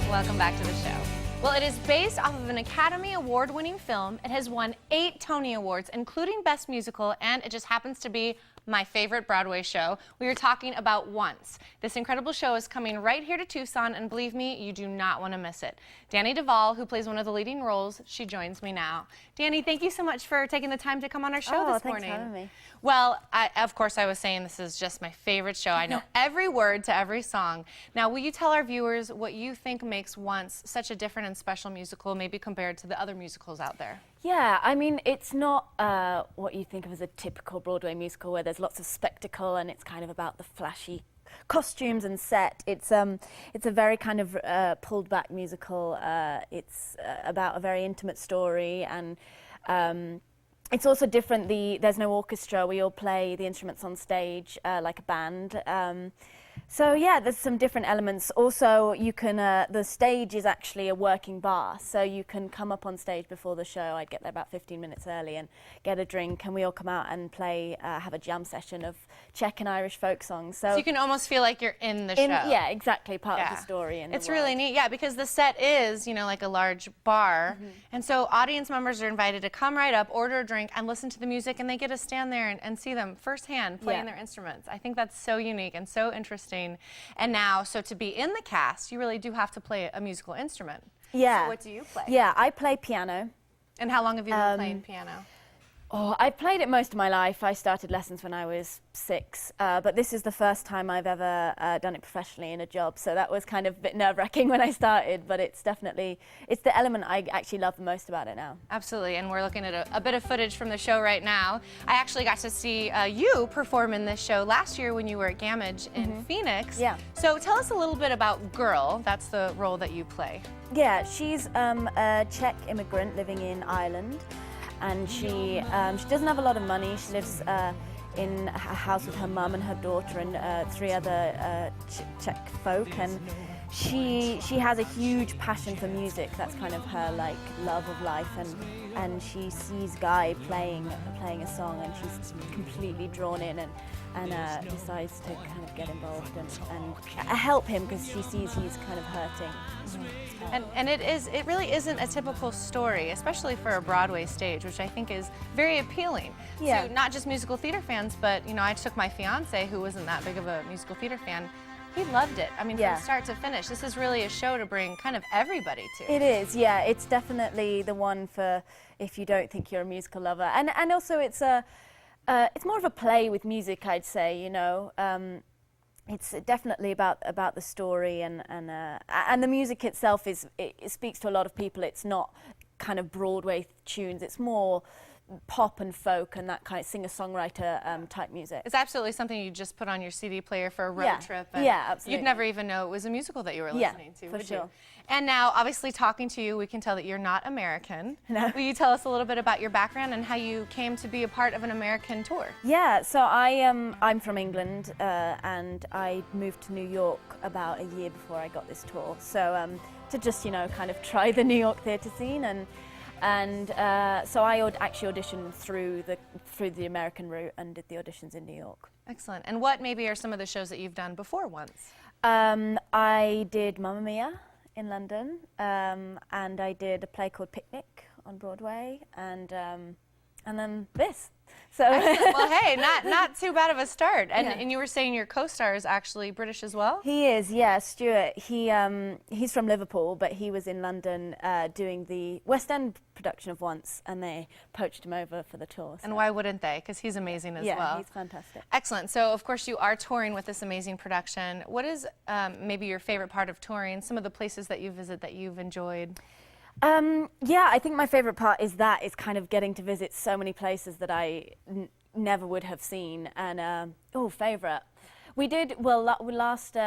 Welcome back to the show. Well, it is based off of an Academy Award-winning film. It has won 8 Tony Awards, including Best Musical, and it just happens to be my favorite Broadway show. We are talking about Once. This incredible show is coming right here to Tucson, and believe me, you do not want to miss it. Danny Duvall, who plays one of the leading roles, she joins me now. Danny, thank you so much for taking the time to come on our show this morning. Thanks for having me. Well, of course, I was saying this is just my favorite show. I know every word to every song. Now, will you tell our viewers what you think makes Once such a different and special musical, maybe compared to the other musicals out there? Yeah, I mean, it's not what you think of as a typical Broadway musical where there's lots of spectacle and it's kind of about the flashy costumes and set. It's a very kind of pulled back musical. It's about a very intimate story, and it's also different. There's no orchestra. We all play the instruments on stage like a band. So yeah, there's some different elements. Also, you can the stage is actually a working bar, so you can come up on stage before the show. I'd get there about 15 minutes early and get a drink, and we all come out and play, have a jam session of Czech and Irish folk songs. So you can almost feel like you're in the show. Yeah, exactly, part of the story. It's really neat, yeah, because the set is, you know, like a large bar, and so audience members are invited to come right up, order a drink, and listen to the music, and they get to stand there and see them firsthand playing their instruments. I think that's so unique and so interesting. And now, so to be in the cast, you really do have to play a musical instrument. Yeah. So what do you play? Yeah, I play piano. And how long have you been playing piano? Oh, I played it most of my life. I started lessons when I was 6, but this is the first time I've ever done it professionally in a job, so that was kind of a bit nerve-wracking when I started, but it's definitely, it's the element I actually love the most about it now. Absolutely, and we're looking at a bit of footage from the show right now. I actually got to see you perform in this show last year when you were at Gamage in Phoenix. Yeah. So tell us a little bit about Girl. That's the role that you play. Yeah, she's a Czech immigrant living in Ireland. And she doesn't have a lot of money. She lives in a house with her mum and her daughter and 3 other Czech folk. And she has a huge passion for music. That's kind of her like love of life. And she sees Guy playing a song, and she's completely drawn in and decides to kind of get involved and help him because she sees he's kind of hurting. And it really isn't a typical story, especially for a Broadway stage, which I think is very appealing to not just musical theater fans, but, you know, I took my fiance, who wasn't that big of a musical theater fan. He loved it. I mean, from start to finish. This is really a show to bring kind of everybody to. It is, yeah. It's definitely the one for if you don't think you're a musical lover. And also it's more of a play with music, I'd say, you know. It's definitely about the story and the music itself it speaks to a lot of people. It's not kind of Broadway tunes. It's more pop and folk and that kind of singer-songwriter type music. It's absolutely something you just put on your CD player for a road trip. And absolutely. You'd never even know it was a musical that you were listening to, for would sure. you? And now, obviously, talking to you, we can tell that you're not American. No. Will you tell us a little bit about your background and how you came to be a part of an American tour? Yeah, so I'm from England and I moved to New York about a year before I got this tour. So to just, you know, kind of try the New York theatre scene and so I actually auditioned through the American route and did the auditions in New York. Excellent. And what maybe are some of the shows that you've done before Once? I did Mamma Mia in London, and I did a play called Picnic on Broadway, and then this. So well, hey, not too bad of a start. And you were saying your co-star is actually British as well? He is, yeah, Stuart. He's from Liverpool, but he was in London doing the West End production of Once, and they poached him over for the tour. So. And why wouldn't they? Because he's amazing as well. Yeah, he's fantastic. Excellent. So, of course, you are touring with this amazing production. What is maybe your favorite part of touring? Some of the places that you visit that you've enjoyed? Yeah, I think my favorite part is kind of getting to visit so many places that I never would have seen. And favorite. We did, well, last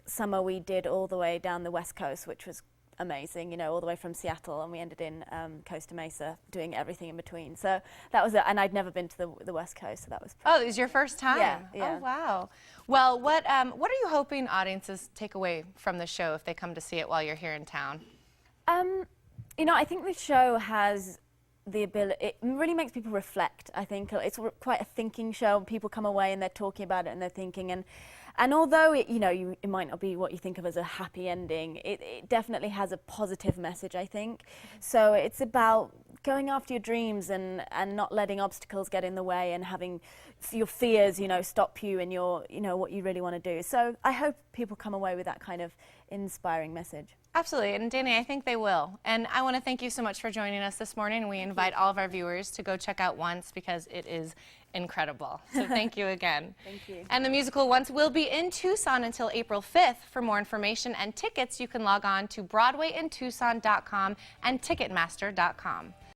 summer we did all the way down the West Coast, which was amazing, you know, all the way from Seattle, and we ended in Costa Mesa, doing everything in between. So that was and I'd never been to the West Coast, so that was. Oh, it was your first time? Yeah. Oh, wow. Well, what are you hoping audiences take away from the show if they come to see it while you're here in town? You know, I think the show has the ability, it really makes people reflect. I think it's quite a thinking show. People come away and they're talking about it and they're thinking, and And although it might not be what you think of as a happy ending, it definitely has a positive message, I think. So it's about going after your dreams and not letting obstacles get in the way and having your fears, stop you in your, what you really want to do. So I hope people come away with that kind of inspiring message. Absolutely, and Danny, I think they will. And I want to thank you so much for joining us this morning, and we invite all of our viewers to go check out Once because it is incredible. So thank you again. Thank you. And the musical Once will be in Tucson until April 5th. For more information and tickets, you can log on to BroadwayInTucson.com and Ticketmaster.com.